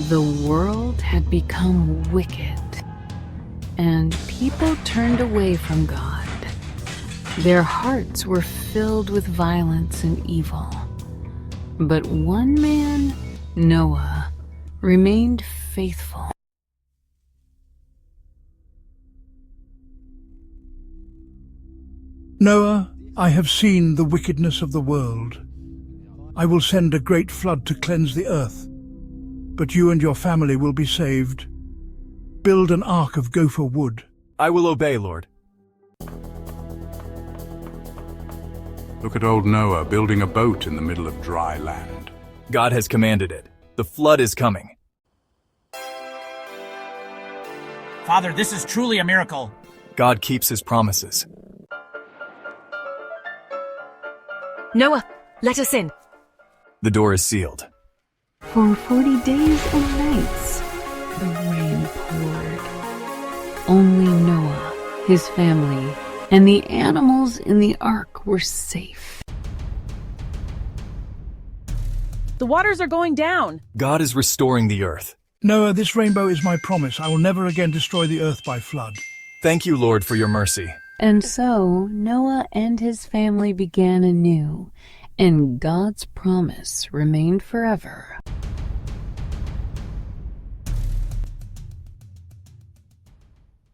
The world had become wicked, and people turned away from God. Their hearts were filled with violence and evil. But one man, Noah, remained faithful. Noah, I have seen the wickedness of the world. I will send a great flood to cleanse the earth, but you and your family will be saved. Build an ark of gopher wood. I will obey, Lord. Look at old Noah building a boat in the middle of dry land. God has commanded it. The flood is coming. Father, this is truly a miracle. God keeps his promises. Noah, let us in. The door is sealed. For 40 days and nights, the rain poured. Only Noah, his family, and the animals in the ark were safe. The waters are going down. God is restoring the earth. Noah, this rainbow is my promise. I will never again destroy the earth by flood. Thank you, Lord, for your mercy. And so Noah and his family began anew, and God's promise remained forever.